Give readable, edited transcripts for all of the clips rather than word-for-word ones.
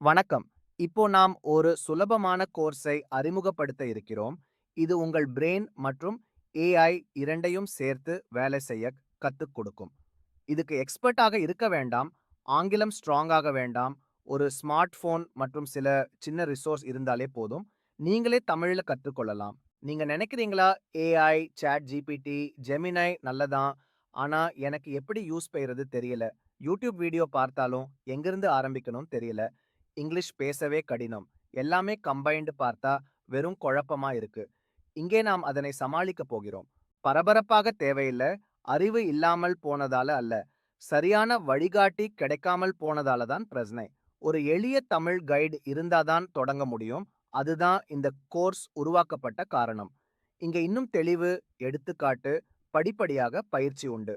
வணக்கம். இப்போ நாம் ஒரு சுலபமான கோர்ஸை அறிமுகப்படுத்த இருக்கிறோம். இது உங்கள் பிரெயின் மற்றும் ஏஐ இரண்டையும் சேர்த்து வேலை செய்ய கத்துக் கொடுக்கும். இதுக்கு எக்ஸ்பர்ட்டாக இருக்க வேண்டாம். ஆங்கிலம் ஸ்ட்ராங்காக வேண்டாம். ஒரு ஸ்மார்ட் போன் மற்றும் சில சின்ன ரிசோர்ஸ் இருந்தாலே போதும். நீங்களே தமிழ்ல கற்றுக்கொள்ளலாம். நீங்க நினைக்கிறீங்களா, ஏஐ, சாட் ஜிபிடி, ஜெமினை நல்லதான். ஆனா எனக்கு எப்படி யூஸ் செய்யறது தெரியல. யூடியூப் வீடியோ பார்த்தாலும் எங்கிருந்து ஆரம்பிக்கணும் தெரியல. இங்கிலீஷ் பேசவே கடினம். எல்லாமே கம்பைன்டு பார்த்தா வெறும் குழப்பமா இருக்கு. இங்கே நாம் அதனை சமாளிக்கப் போகிறோம். பரபரப்பாக தேவையில்ல. அறிவு இல்லாமல் போனதால அல்ல. சரியான வழிகாட்டி கிடைக்காமல் போனதால தான் பிரச்சனை. ஒரு எளிய தமிழ் கைடு இருந்தாதான் தொடங்க முடியும். அதுதான் இந்த கோர்ஸ் உருவாக்கப்பட்ட காரணம். இங்க இன்னும் தெளிவு, எடுத்துக்காட்டு, படிப்படியாக பயிற்சி உண்டு.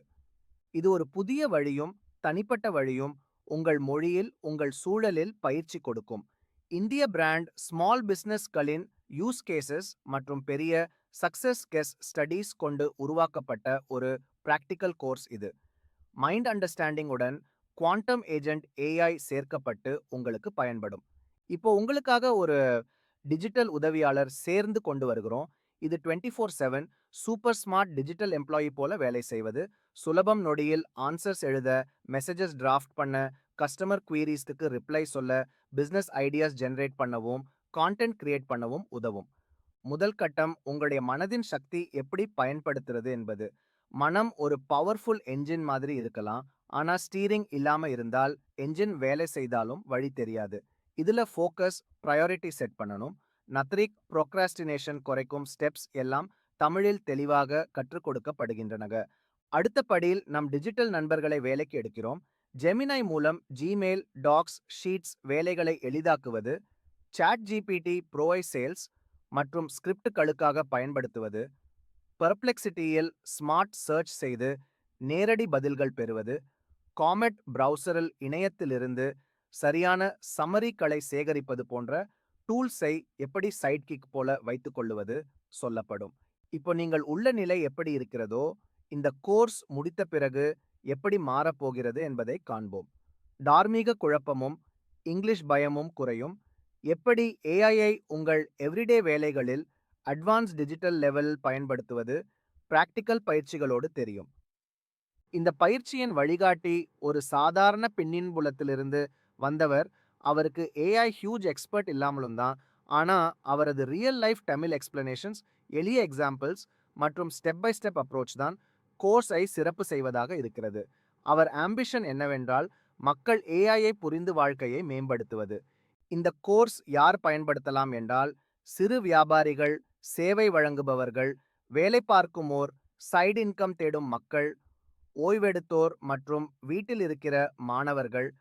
இது ஒரு புதிய வழியும், தனிப்பட்ட வழியும், உங்கள் மொழியில், உங்கள் சூழலில் பயிற்சி கொடுக்கும். இந்திய பிராண்ட் ஸ்மால் பிசினஸ்களின் யூஸ் கேசஸ் மற்றும் பெரிய சக்சஸ் கெஸ் ஸ்டடீஸ் கொண்டு உருவாக்கப்பட்ட ஒரு பிராக்டிக்கல் கோர்ஸ் இது. மைண்ட் அண்டர்ஸ்டாண்டிங் உடன் குவாண்டம் ஏஜென்ட் ஏஐ சேர்க்கப்பட்டு உங்களுக்கு பயன்படும். இப்போ உங்களுக்காக ஒரு டிஜிட்டல் உதவியாளர் சேர்ந்து கொண்டு வருகிறோம். இது 24/7 சூப்பர் ஸ்மார்ட் டிஜிட்டல் எம்ப்ளாயி போல வேலை செய்வது. சுலபம் நொடியில் ஆன்சர்ஸ் எழுத, மெசேஜஸ் டிராஃப்ட் பண்ண, கஸ்டமர் குவீரீஸ்க்கு ரிப்ளை சொல்ல, பிசினஸ் ஐடியாஸ் ஜெனரேட் பண்ணவும், கான்டென்ட் கிரியேட் பண்ணவும் உதவும். முதல் கட்டம் உங்களுடைய மனதின் சக்தி எப்படி பயன்படுத்துறது என்பது. மனம் ஒரு பவர்ஃபுல் என்ஜின் மாதிரி இருக்கலாம். ஆனா ஸ்டீரிங் இல்லாம இருந்தால் என்ஜின் வேலை செய்தாலும் வழி தெரியாது. இதுல ஃபோக்கஸ், ப்ரையாரிட்டி செட் பண்ணணும். நத்ரிக் ப்ரோக்ராஸ்டினேஷன் குறைக்கும் ஸ்டெப்ஸ் எல்லாம் தமிழில் தெளிவாக கற்றுக் கொடுக்கப்படுகின்றன. அடுத்த படியில் நம் டிஜிட்டல் நண்பர்களை வேலைக்கு எடுக்கிறோம். ஜெமினை மூலம் ஜிமெயில், டாக்ஸ், ஷீட்ஸ் வேலைகளை எளிதாக்குவது, சாட் ஜிபிடி ப்ரோஐ சேல்ஸ் மற்றும் ஸ்கிரிப்டுகளுக்காக பயன்படுத்துவது, பெர்ப்ளெக்சிட்டியில் ஸ்மார்ட் சர்ச் செய்து நேரடி பதில்கள் பெறுவது, காமெட் பிரவுசரில் இணையத்திலிருந்து சரியான சம்மரிகளை சேகரிப்பது போன்ற டூல்ஸை எப்படி சைட் கிக் போல வைத்துக் கொள்ளுவது சொல்லப்படும். இப்போ நீங்கள் உள்ள நிலை எப்படி இருக்கிறதோ, இந்த கோர்ஸ் முடித்த பிறகு எப்படி மாறப்போகிறது என்பதை காண்போம். தார்மீக குழப்பமும் இங்கிலீஷ் பயமும் குறையும். எப்படி ஏஐயை உங்கள் எவ்ரிடே வேலைகளில் அட்வான்ஸ் டிஜிட்டல் லெவலில் பயன்படுத்துவது பிராக்டிக்கல் பயிற்சிகளோடு தெரியும். இந்த பயிற்சியின் வழிகாட்டி ஒரு சாதாரண பின்னின்புலத்திலிருந்து வந்தவர். அவருக்கு ஏஐ ஹியூஜ் எக்ஸ்பர்ட் இல்லாமலும் தான். ஆனா அவரது ரியல் லைஃப் தமிழ் எக்ஸ்பிளனேஷன்ஸ், எளிய எக்ஸாம்பிள்ஸ் மற்றும் ஸ்டெப் பை ஸ்டெப் அப்ரோச் தான் கோர்ஸை சிறப்பு செய்வதாக இருக்கிறது. அவர் ஆம்பிஷன் என்னவென்றால் மக்கள் ஏஐயை புரிந்து வாழ்க்கையை மேம்படுத்துவது. இந்த கோர்ஸ் யார் பயன்படுத்தலாம் என்றால், சிறு வியாபாரிகள், சேவை வழங்குபவர்கள், வேலை பார்க்குமோர், சைடு இன்கம் தேடும் மக்கள், ஓய்வெடுத்தோர் மற்றும் வீட்டில் இருக்கிற மாணவர்கள்,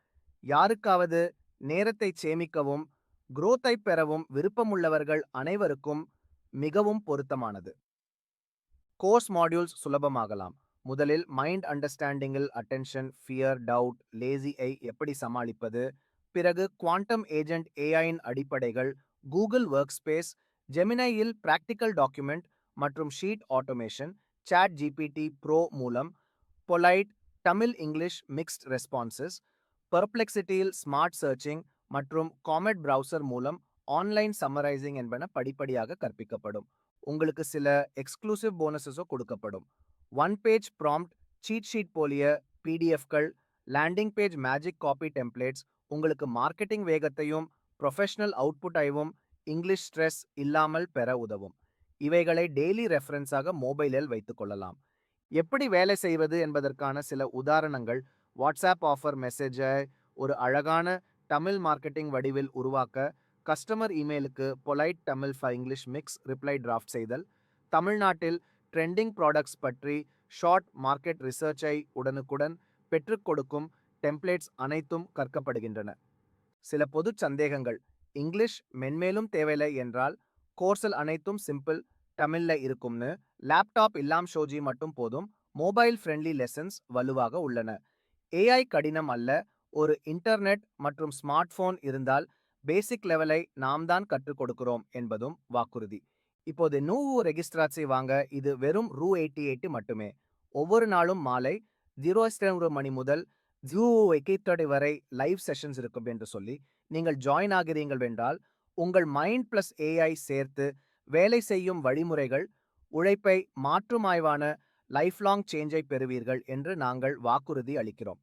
யாருக்காவது நேரத்தை சேமிக்கவும் குரோத்தை பெறவும் விருப்பமுள்ளவர்கள் அனைவருக்கும் மிகவும் பொருத்தமானது. கோர்ஸ் மாடியூல்ஸ் சுலபமாகலாம். முதலில் மைண்ட் அண்டர்ஸ்டாண்டிங்கில் அட்டென்ஷன், ஃபியர், டவுட், லேசி ஐ எப்படி சமாளிப்பது. பிறகு குவாண்டம் ஏஜென்ட் ஏஐயின் அடிப்படைகள், கூகுள் ஒர்க் ஸ்பேஸ், ஜெமினையில் பிராக்டிக்கல் டாக்குமெண்ட் மற்றும் sheet automation, chat GPT pro மூலம் polite Tamil English mixed responses, பெர்ப்ளெக்சிட்டியில் ஸ்மார்ட் சர்ச்சிங் மற்றும் காமெட் பிரவுசர் மூலம் ஆன்லைன் சம்மரைசிங் என்பன படிப்படியாக கற்பிக்கப்படும். உங்களுக்கு சில எக்ஸ்க்ளூசிவ் போனஸஸோ கொடுக்கப்படும். One page prompt cheat sheet போலிய பிடிஎஃப்கள், landing page magic copy templates உங்களுக்கு மார்க்கெட்டிங் வேகத்தையும் ப்ரொஃபஷனல் அவுட்புட்டையும் இங்கிலீஷ் ஸ்ட்ரெஸ் இல்லாமல் பெற உதவும். இவைகளை டெய்லி ரெஃபரன்ஸாக மொபைலில் வைத்துக் கொள்ளலாம். எப்படி வேலை செய்வது என்பதற்கான சில உதாரணங்கள். வாட்ஸ்அப் ஆஃபர் மெசேஜை ஒரு அழகான தமிழ் மார்க்கெட்டிங் வடிவில் உருவாக்க, கஸ்டமர் இமெயிலுக்கு polite Tamil for English mix reply draft செய்தல், தமிழ்நாட்டில் ட்ரெண்டிங் ப்ராடக்ட்ஸ் பற்றி ஷார்ட் மார்க்கெட் ரிசர்ச்சை உடனுக்குடன் பெற்றுக் கொடுக்கும் டெம்ப்ளேட்ஸ் அனைத்தும் கற்கப்படுகின்றன. சில பொது சந்தேகங்கள். இங்கிலீஷ் மென்மேலும் தேவையில்லை என்றால் கோர்ஸில் அனைத்தும் சிம்பிள் தமிழ்ல இருக்கும்னு. லேப்டாப் இல்லாம் ஷோஜி மட்டும் போதும். மொபைல் ஃப்ரெண்ட்லி லெசன்ஸ் வலுவாக உள்ளன. ஏஐ கடினம் அல்ல. ஒரு இன்டர்நெட் மற்றும் ஸ்மார்ட் போன் இருந்தால் பேசிக் லெவலை நாம் தான் கற்றுக் கொடுக்கிறோம் என்பதும் வாக்குறுதி. இப்போது நூவு ரெஜிஸ்ட்ராட்சி வாங்க. இது வெறும் ரூ. 88 மட்டுமே. ஒவ்வொரு நாளும் மாலை 07 மணி முதல் 08:30 வரை லைவ் செஷன்ஸ் இருக்கும் என்று சொல்லி நீங்கள் ஜாயின் ஆகிறீர்கள் என்றால், உங்கள் மைண்ட் பிளஸ் ஏஐ சேர்த்து வேலை செய்யும் வழிமுறைகள், உழைப்பை மாற்றும் ஆய்வான லைஃப் லாங் சேஞ்சை பெறுவீர்கள் என்று நாங்கள் வாக்குறுதி அளிக்கிறோம்.